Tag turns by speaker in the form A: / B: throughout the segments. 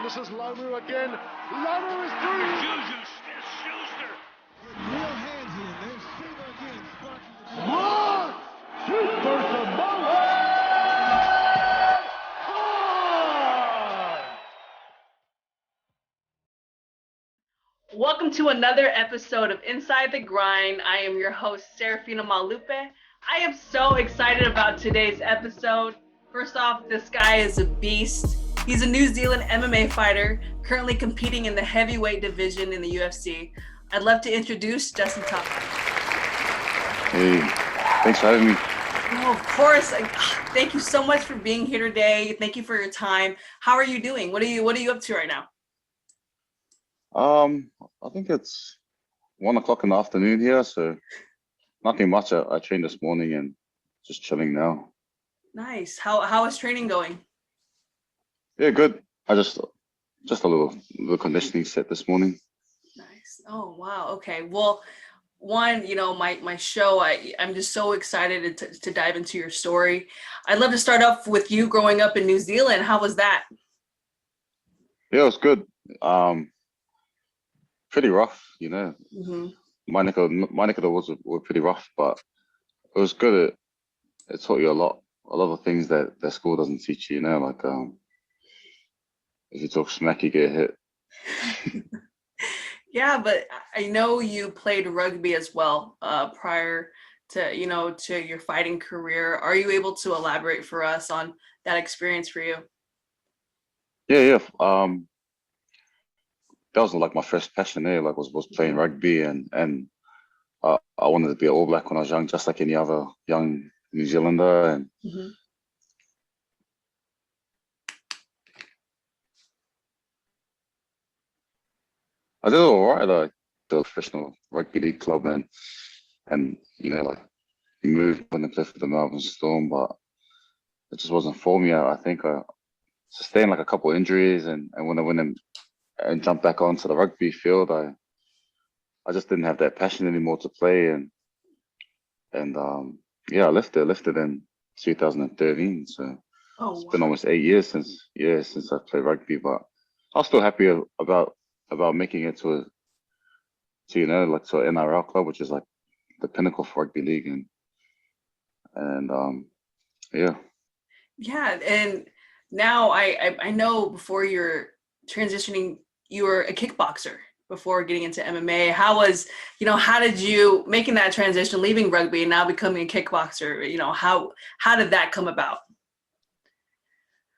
A: on. This is Lomu again. Lomu is through.
B: Juju Smith-Schuster.
C: Real hands in. There's Seaver again.
A: One, two, first of Mo.
D: Welcome to another episode of Inside the Grind. I am your host, Serafina Maulupe. I am so excited about today's episode. First off, this guy is a beast. He's a New Zealand MMA fighter, currently competing in the heavyweight division in the UFC. I'd love to introduce Justin Tafa.
E: Hey, thanks for having me.
D: No, of course. Thank you so much for being here today. Thank you for your time. How are you doing? What are you up to right now?
E: I think it's 1 o'clock in the afternoon here, so nothing much. I trained this morning and just chilling now.
D: Nice. How is training going?
E: Yeah, good. I just a little conditioning set this morning.
D: Nice. Oh, wow. Okay. Well, one, my show, I'm just so excited to dive into your story. I'd love to start off with you growing up in New Zealand. How was that?
E: Yeah, it was good. Pretty rough,
D: Mm-hmm.
E: My neck of the woods were pretty rough, but it was good. It taught you a lot of things that school doesn't teach you, like if you talk smack, you get hit.
D: Yeah, but I know you played rugby as well prior to your fighting career. Are you able to elaborate for us on that experience for you?
E: Yeah. That was like my first passion there. Like was playing rugby, and I wanted to be an All Black when I was young, just like any other young New Zealander. And
D: Mm-hmm.
E: I did all right. Like the professional rugby league club, and like we moved when I played for the Melbourne Storm, but it just wasn't for me. I think I sustained like a couple injuries, and when I went and jumped back onto the rugby field, I just didn't have that passion anymore to play, and I left it in 2013. So it's been almost 8 years since I played rugby, but I was still happy about making it to an NRL club, which is like the pinnacle for rugby league, and yeah.
D: Yeah, and now I know before you're transitioning, you were a kickboxer before getting into MMA. How did you making that transition, leaving rugby and now becoming a kickboxer? How did that come about?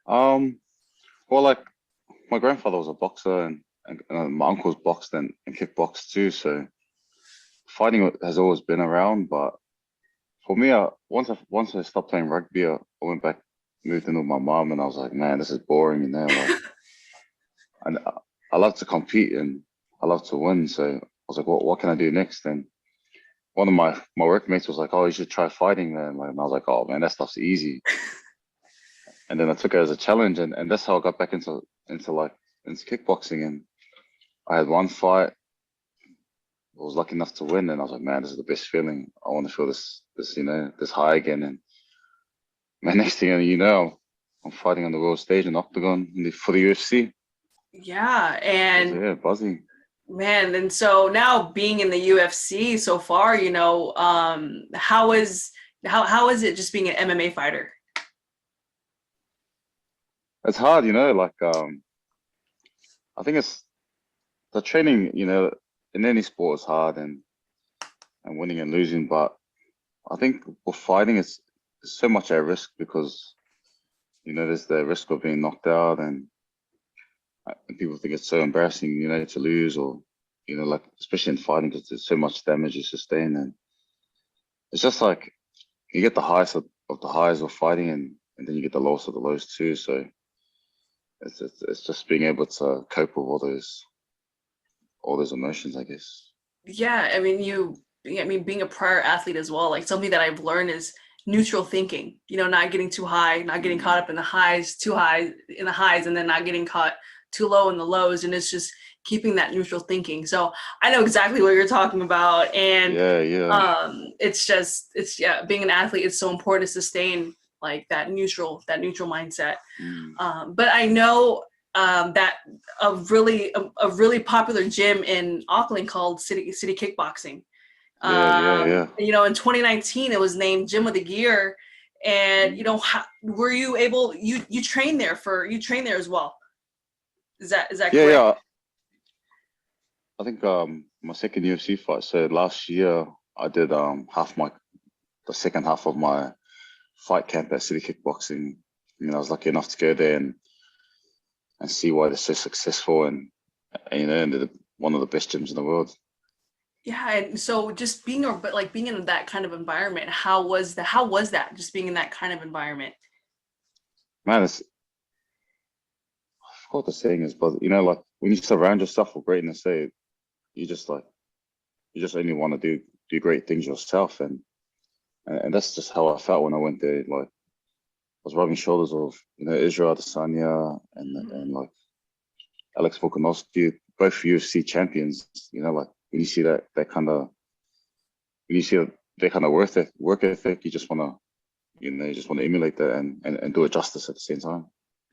E: Well, like my grandfather was a boxer, and my uncle's boxed and kickboxed too. So fighting has always been around. But for me, once I stopped playing rugby, I went back, moved in with my mom, and I was like, man, this is boring, Like, and I love to compete and I love to win. So I was like, what can I do next? And one of my workmates was like, oh, you should try fighting, man. And I was like, oh man, that stuff's easy. And then I took it as a challenge, and that's how I got back into kickboxing. And I had one fight. I was lucky enough to win, and I was like, man, this is the best feeling. I want to feel this high again. And man, next thing you know, I'm fighting on the world stage in Octagon for the UFC.
D: Yeah, and
E: yeah, buzzing.
D: Man, and so now being in the UFC so far, how is it just being an MMA fighter?
E: It's hard, like I think it's the training, in any sport is hard, and winning and losing, but I think for fighting it's so much at risk because there's the risk of being knocked out, and people think it's so embarrassing, to lose, or like especially in fighting because there's so much damage you sustain, and it's just like you get the highest of the highs of fighting, and then you get the lowest of the lows too. So it's just being able to cope with all those emotions, I guess.
D: Yeah, I mean, being a prior athlete as well, like something that I've learned is neutral thinking, not getting too high, not getting caught up in the highs, too high in the highs, and then not getting caught too low in the lows. And it's just keeping that neutral thinking. So I know exactly what you're talking about. And it's being an athlete, it's so important to sustain like that neutral mindset. But I know that a really popular gym in Auckland called City Kickboxing.
E: Yeah.
D: You know, in 2019, it was named Gym of the Year. And you know, were you able? You trained there as well? Is that correct?
E: Yeah. I think my second UFC fight. So last year I did the second half of my fight camp at City Kickboxing. You know, I was lucky enough to go there and see why they're so successful and you know, and they're one of the best gyms in the world.
D: Yeah, and so just being in that kind of environment, how was that? Just being in that kind of environment.
E: Man, I forgot what the saying is, but you know, like when you surround yourself with greatness, you just only want to do great things yourself, and that's just how I felt when I went there. Like I was rubbing shoulders with Israel Adesanya and like Alex Volkanovski, both UFC champions. You know, like when you see that kind of work ethic, you just want to emulate that and do it justice at the same time.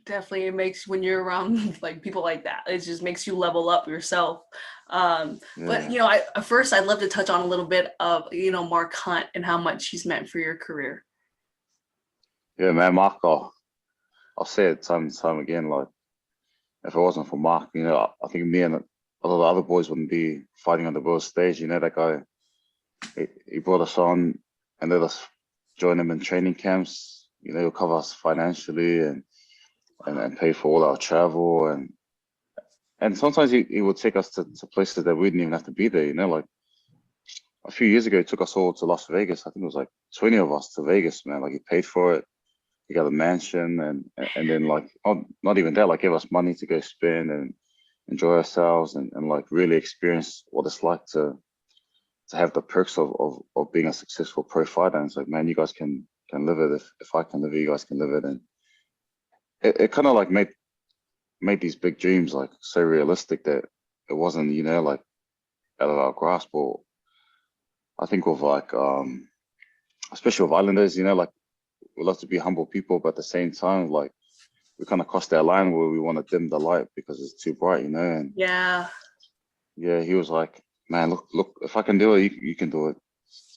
D: Definitely, it makes when you're around like people like that, it just makes you level up yourself. But you know, I'd love to touch on a little bit of Mark Hunt and how much he's meant for your career.
E: Yeah, man, Mark, I'll say it time and time again. Like if it wasn't for Mark, I think me and a lot of the other boys wouldn't be fighting on the world stage. You know, that guy, he brought us on and let us join him in training camps. You know, he'll cover us financially and pay for all our travel and sometimes he would take us to places that we didn't even have to be there. You know, like a few years ago, he took us all to Las Vegas. I think it was like 20 of us to Vegas, man. Like he paid for it. He got a mansion and then like not even that, like gave us money to go spend and enjoy ourselves and like really experience what it's like to have the perks of being a successful pro fighter. And it's like, man, you guys can live it. If I can live it, you guys can live it. And it kind of like made these big dreams like so realistic that it wasn't, like out of our grasp. Or I think of like especially with Islanders, like we love to be humble people, but at the same time, like we kind of cross that line where we want to dim the light because it's too bright, and
D: yeah,
E: he was like, man, look, if I can do it, you can do it.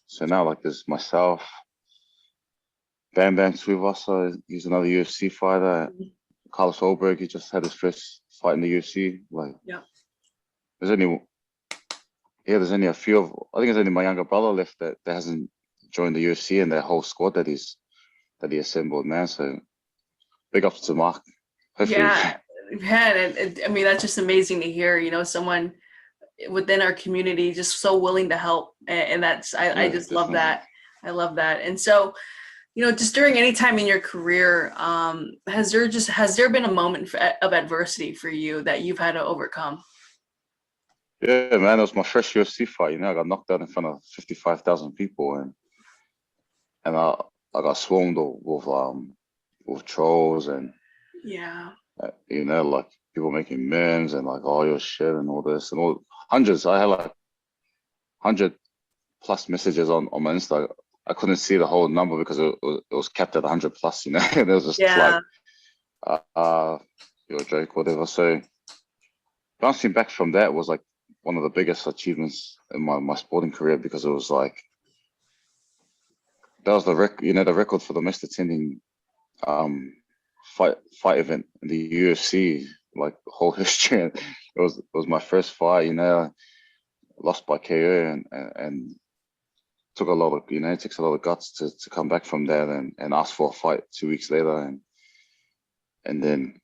E: So now like there's myself, Bam Tuivasa, he's another UFC fighter. Carlos Holberg, he just had his first fight in the UFC. Like,
D: yeah,
E: there's only a few of. I think there's only my younger brother left that hasn't joined the UFC and that whole squad that he assembled, man. So big ups to Mark. Hopefully.
D: Yeah, and I mean that's just amazing to hear. Someone within our community just so willing to help, and that's I just definitely love that. I love that, and so. Just during any time in your career, has there been a moment of adversity for you that you've had to overcome?
E: Yeah, man, it was my first UFC fight. I got knocked out in front of 55,000 people, and I got swarmed with trolls and like people making memes and like, oh, your shit and all this and all hundreds. I had like 100 plus messages on my Insta. I couldn't see the whole number because it was capped at 100 plus, and it was just like, you're a joke, whatever. So bouncing back from that was like one of the biggest achievements in my sporting career because it was like, that was the record for the most attending fight event in the UFC, like whole history. It was my first fight, lost by KO and took a lot of, it takes a lot of guts to come back from that and ask for a fight 2 weeks later and then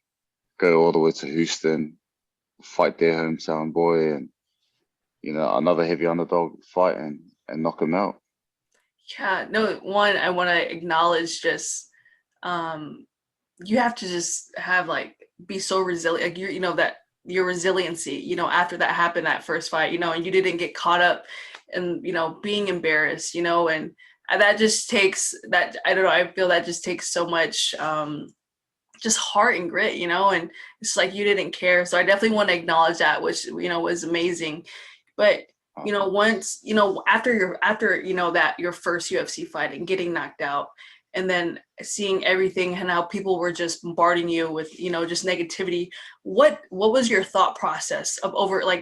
E: go all the way to Houston, fight their hometown boy and, another heavy underdog fight and knock him out.
D: Yeah, no, one, I want to acknowledge just, you have to just have like, be so resilient, like that your resiliency, after that happened, that first fight, and you didn't get caught up and being embarrassed, and that just takes that, I don't know, I feel that just takes so much just heart and grit, and it's like you didn't care. So I definitely want to acknowledge that, which was amazing. But once after that your first UFC fight and getting knocked out, and then seeing everything and how people were just bombarding you with, just negativity. What was your thought process of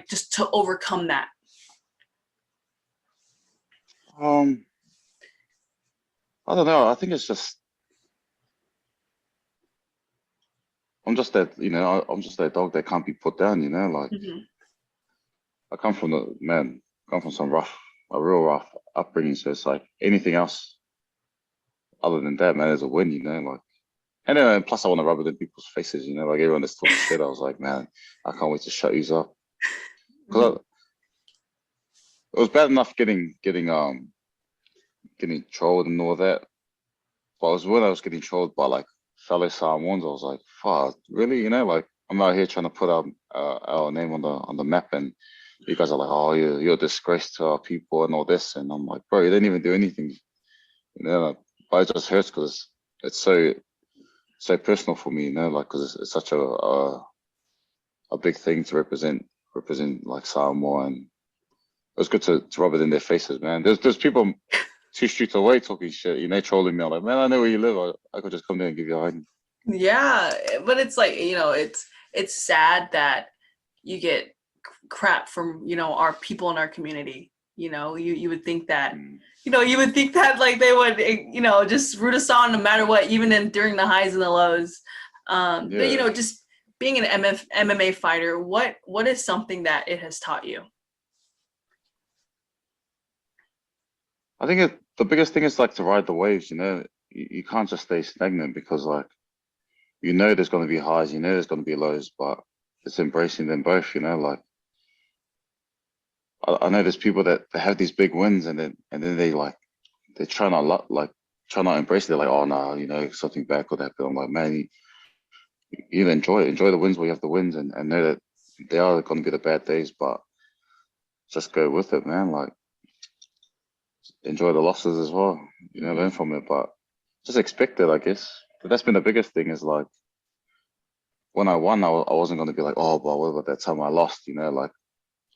D: just to overcome that?
E: I don't know. I think it's just I'm just that dog that can't be put down. Like
D: Mm-hmm.
E: I come from a real rough upbringing. So it's like anything else other than that, man, is a win. Like. And then plus I want to rub it in people's faces, like everyone that's talking shit. I was like, man, I can't wait to shut these up. Because it was bad enough getting trolled and all that. But it was when I was getting trolled by like fellow Samoans, I was like, fuck, really? Like I'm out here trying to put our name on the map, and you guys are like, oh, you're a disgrace to our people and all this. And I'm like, bro, you didn't even do anything. But it just hurts because it's so personal for me, like because it's such a big thing to represent like Samoa, and it was good to rub it in their faces, man. There's people 2 streets away talking shit, trolling me. I'm like, man, I know where you live. I could just come there and give you a hug.
D: Yeah, but it's like, it's sad that you get crap from, our people in our community. You would think that, like they would, just root us on no matter what, even during the highs and the lows. But just being an MMA fighter, what is something that it has taught you?
E: I think the biggest thing is like to ride the waves. You can't just stay stagnant because like there's going to be highs, there's going to be lows, but it's embracing them both. Like I know there's people that have these big wins and then they try not embrace it. They're like, oh no, something bad could happen. I'm like, man, you enjoy the wins where you have the wins and know that they are going to be the bad days, but just go with it, man. Like enjoy the losses as well, learn from it, but just expect it, I guess. But that's been the biggest thing is like when I won, I wasn't going to be like, oh, but what about that time I lost? Like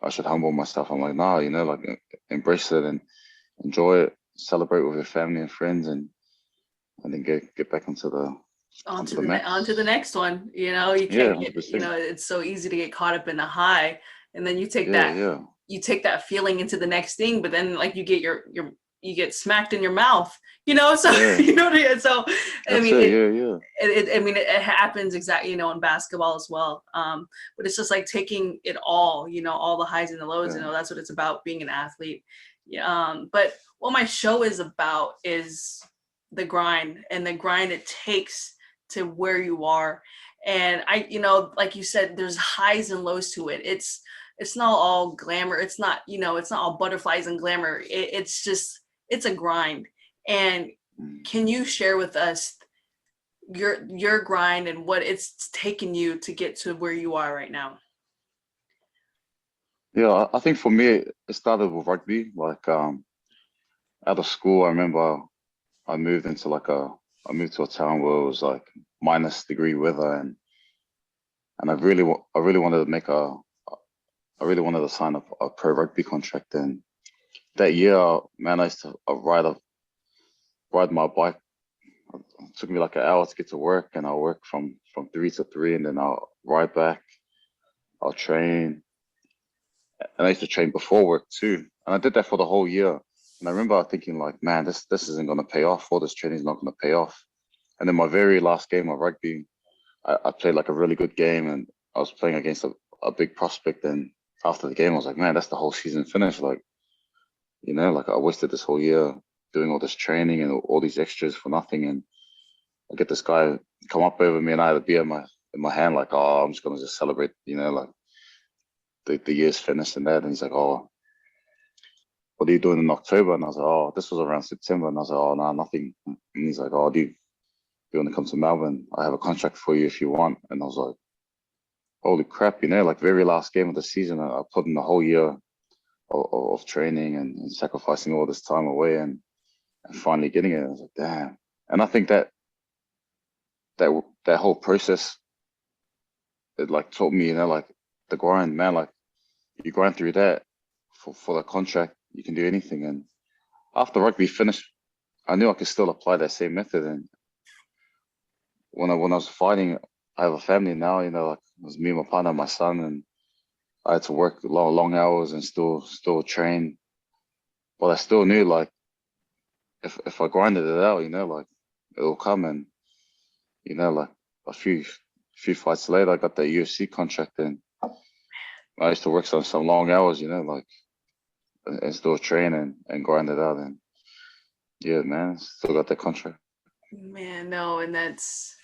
E: I should humble myself. I'm like, nah, like embrace it and enjoy it, celebrate with your family and friends, and then get back onto the map.
D: Onto the next one. You can't get, it's so easy to get caught up in the high, and then you take that feeling into the next thing, but then like you get you get smacked in your mouth, so so it happens exactly, in basketball as well. But it's just like taking it all, all the highs and the lows, that's what it's about, being an athlete. But what my show is about is the grind it takes to where you are. And I, like you said, there's highs and lows to it. It's not all glamour. It's not, it's not all butterflies and glamour. It's a grind. And can you share with us your grind and what it's taken you to get to where you are right now?
E: Yeah, I think for me, it started with rugby. Like out of school, I remember I moved to a town where it was like -degree weather, and I really wanted to sign up a pro rugby contract. And that year, man, I used to ride my bike. It took me like an hour to get to work, and I'll work from 3 to 3, and then I'll ride back. I'll train, and I used to train before work too. And I did that for the whole year. And I remember thinking like, man, this isn't going to pay off. All this training is not going to pay off. And then my very last game of rugby, I played like a really good game, and I was playing against a big prospect. And after the game, I was like, man, that's the whole season finished. Like, like I wasted this whole year doing all this training and all these extras for nothing. And I get this guy come up over me, and I had a beer in my hand, like, oh, I'm just going to just celebrate, like the year's finished and that. And he's like, oh, what are you doing in October? And I was like, oh, this was around September. And I was like, oh, no, nothing. And he's like, oh, do you want to come to Melbourne? I have a contract for you if you want. And I was like, holy crap, like very last game of the season, I put in the whole year of training and sacrificing all this time away and finally getting it. I was like, damn. And I think that whole process, it like taught me, like the grind, man, like you grind through that for the contract, you can do anything. And after rugby finished, I knew I could still apply that same method. And when I was fighting, I have a family now. You know, like it was me, my partner, my son, and I had to work long hours and still train. But I still knew like if I grinded it out, you know, like it'll come. And you know, like a few fights later, I got the UFC contract, and I used to work some long hours, you know, like and still train and grind it out. And yeah, man, still got that contract.
D: Man, no, and that's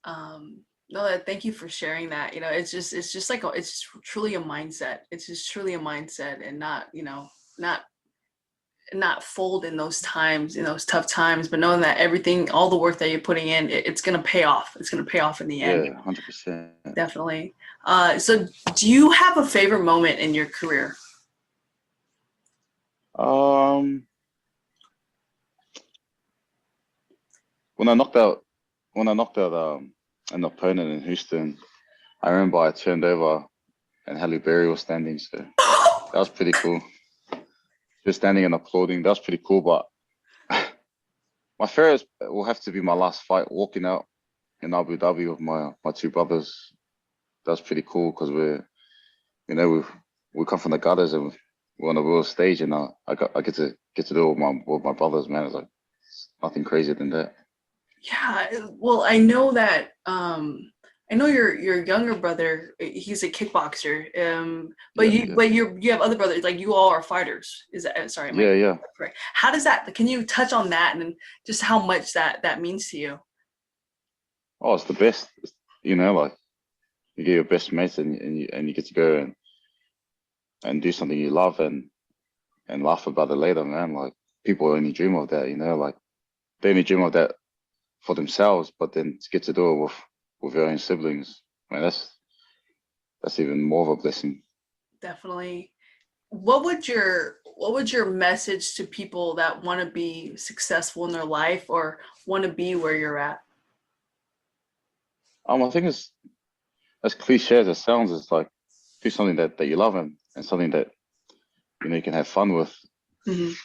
D: no, thank you for sharing that. You know, it's just like it's truly a mindset. It's just truly a mindset, and not, you know, not fold in those times, in those tough times, but knowing that everything, all the work that you're putting in, it's gonna pay off. It's gonna pay off in the end.
E: Yeah, 100%.
D: Definitely. So do you have a favorite moment in your career?
E: Um, when I knocked out an opponent in Houston, I remember I turned over and Halle Berry was standing, so that was pretty cool. She was standing and applauding. That was pretty cool. But my favorite will have to be my last fight, walking out in Abu Dhabi with my two brothers. That was pretty cool because you know, we come from the gutters and we're on a real stage, and I get to do it with my brothers, man. It's like nothing crazier than that.
D: Yeah, well, I know that I know your younger brother, he's a kickboxer. But
E: Yeah.
D: you have other brothers, like you all are fighters. Is that, sorry, am I
E: Yeah.
D: correct? How does that, can you touch on that and just how much that means to you?
E: Oh, it's the best. You know, like you get your best mates and you get to go and do something you love and laugh about it later, man. Like people only dream of that, you know, like they only dream of that for themselves, but then to get to do it with your own siblings, man, that's even more of a blessing.
D: Definitely. What would your message to people that want to be successful in their life or want to be where you're at?
E: I think it's as cliche as it sounds, it's like do something that you love and something that you know you can have fun with,
D: Mhm.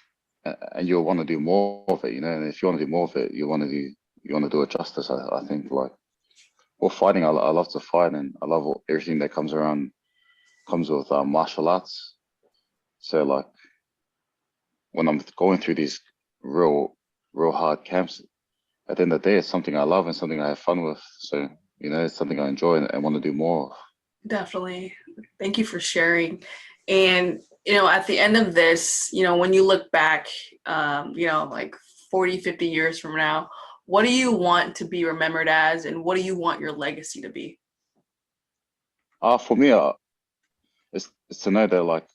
E: and you'll want to do more of it, you know. And if you want to do more of it, you want to do it justice. I think like or fighting, I love to fight, and I love everything that comes with martial arts. So like when I'm going through these real hard camps, at the end of the day, it's something I love and something I have fun with. So you know, it's something I enjoy and want to do more of.
D: Definitely. Thank you for sharing. And, you know, at the end of this, you know, when you look back, you know, like 40, 50 years from now, what do you want to be remembered as, and what do you want your legacy to be?
E: For me, it's to know that like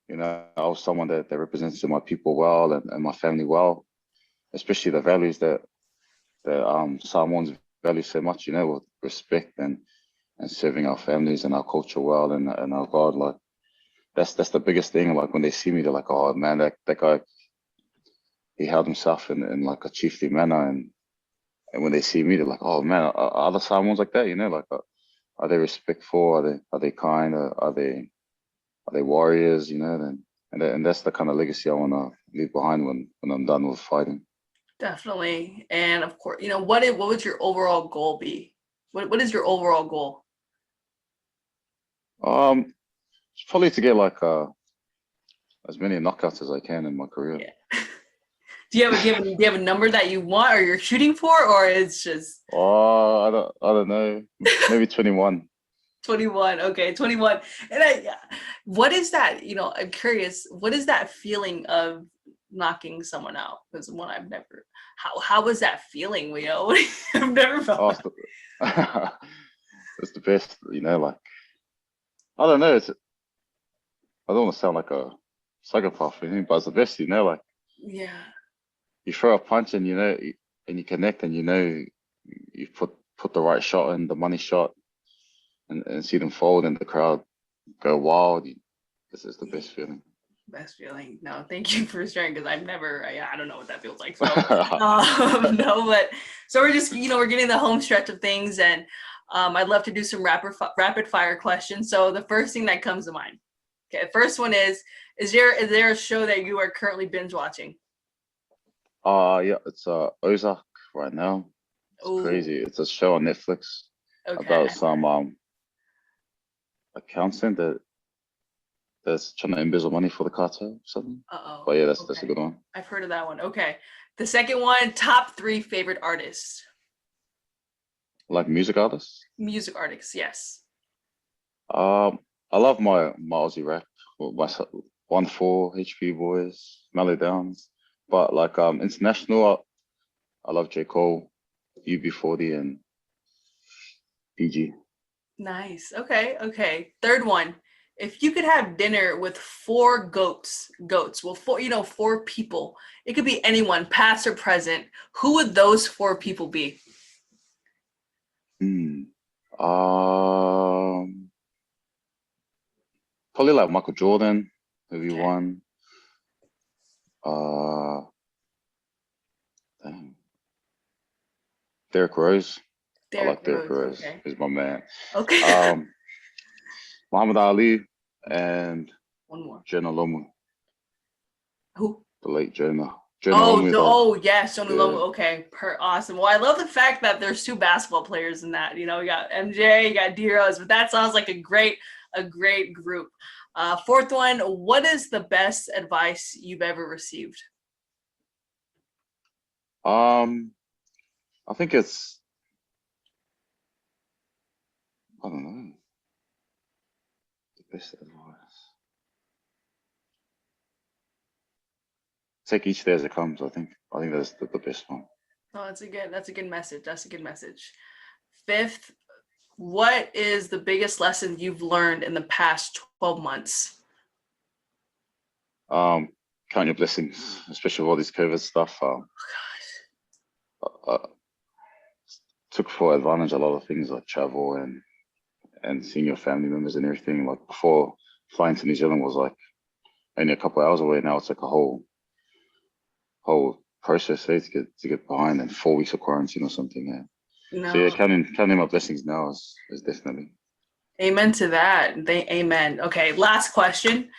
E: you know I was someone that represented my people well and my family well, especially the values that Samoans value so much. You know, with respect and serving our families and our culture well and our God. Like that's the biggest thing. Like when they see me, they're like, oh man, that guy, he held himself in like a chiefly manner. And when they see me, they're like, oh man, are other Samoans like that? You know, like are they respectful? Are they kind? Are they warriors? You know, and that's the kind of legacy I want to leave behind when I'm done with fighting.
D: Definitely. And of course, you know, what would your overall goal be? What is your overall goal?
E: It's probably to get like as many knockouts as I can in my career.
D: Yeah. Do you have a number that you want or you're shooting for, or it's just
E: Oh, I don't know. Maybe 21.
D: 21? Okay, 21. And what is that? You know, I'm curious. What is that feeling of knocking someone out? Because one, I've never. How was that feeling? You know, I've never felt
E: Oh,
D: that.
E: it's the best. You know, like I don't know. I don't want to sound like a psychopath or anything, but it's the best. You know, like
D: Yeah,
E: you throw a punch and you know, and you connect, and you know, you put the right shot in, the money shot, and see them fold, and the crowd go wild. This is the best feeling.
D: best feeling. No, thank you for sharing, because I've never. I don't know what that feels like. So no, but so we're just, you know, we're getting the home stretch of things, and I'd love to do some rapid fire questions. So the first thing that comes to mind. Okay, first one is there a show that you are currently binge watching?
E: Yeah, it's Ozark right now. It's
D: Oh,
E: crazy. It's a show on Netflix
D: okay.
E: about some accountant that's trying to embezzle money for the cartel or something.
D: Uh-oh.
E: But yeah, that's a
D: Okay.
E: good one.
D: I've heard of that one. Okay. The second one, top 3 favorite artists.
E: Like music artists.
D: Music artists, yes.
E: I love my Aussie rap. My 1-4 HP Boys, Mellow Downs. But like international, I love J Cole, UB40, and PG.
D: Nice. Okay, okay. Third one. If you could have dinner with 4 goats, well, 4 people. It could be anyone, past or present. Who would those 4 people be?
E: Hmm. Um, Probably like Michael Jordan, maybe
D: Okay.
E: one. Uh, Damn. Derrick Rose. I
D: Derrick
E: like Derrick
D: Rose.
E: Rose.
D: Okay.
E: He's my man.
D: Okay.
E: Muhammad Ali and
D: One more.
E: Jenna Lomu,
D: Who?
E: the late Jenna. Jenna
D: Oh,
E: Lomu,
D: yes, Johnny
E: yeah.
D: Lomu. Okay, awesome. Well, I love the fact that there's 2 basketball players in that. You know, you got MJ, you got D-Rose, but that sounds like a great group. Fourth one, what is the best advice you've ever received?
E: I think it's, I don't know, the best advice. Take each day as it comes. I think that's the best one.
D: Oh, that's a good message. That's a good message. Fifth, what is the biggest lesson you've learned in the past 12 months?
E: Count your blessings, especially with all this COVID stuff. Took for advantage a lot of things like travel and seeing your family members and everything. Like before, flying to New Zealand was like only a couple of hours away. Now it's like a whole process to get behind, and 4 weeks of quarantine or something. Yeah.
D: No.
E: So yeah, counting my blessings now is definitely.
D: Amen to that. Amen. Okay, last question.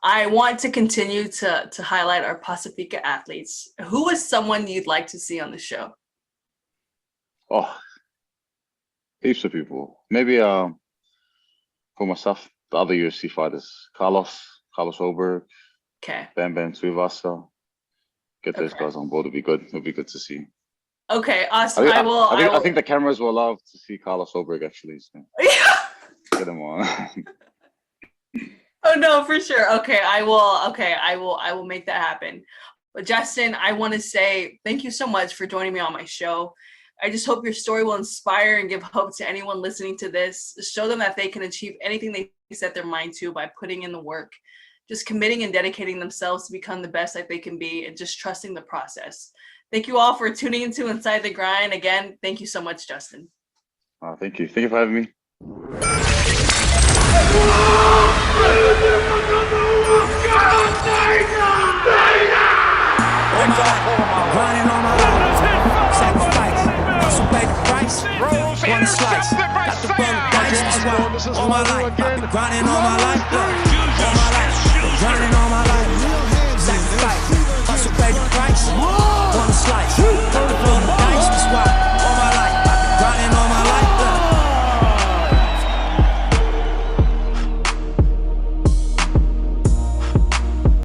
D: I want to continue to highlight our Pasifika athletes. Who is someone you'd like to see on the show?
E: Oh, heaps of people. Maybe for myself, the other UFC fighters, Carlos Oberg,
D: Okay.
E: Bam Tuivasa. Get those
D: Okay.
E: guys on board. It'd be good. It'd be good to see.
D: Okay, awesome.
E: I think the cameras will love to see Carlos Oberg actually. So get him on.
D: Oh no, for sure. Okay, I will make that happen. But Justin, I want to say thank you so much for joining me on my show. I just hope your story will inspire and give hope to anyone listening to this. Show them that they can achieve anything they set their mind to by putting in the work, just committing and dedicating themselves to become the best that they can be, and just trusting the process. Thank you all for tuning into Inside the Grind. Again, thank you so much, Justin.
E: Thank you. Thank you for having me.
F: Grinding on my life, sacrifice, hustle pay the price, one slice, got the brother dice, that's why all my life, I've been grinding all my life, all my life, grinding all my life, sacrifice, hustle pay the price.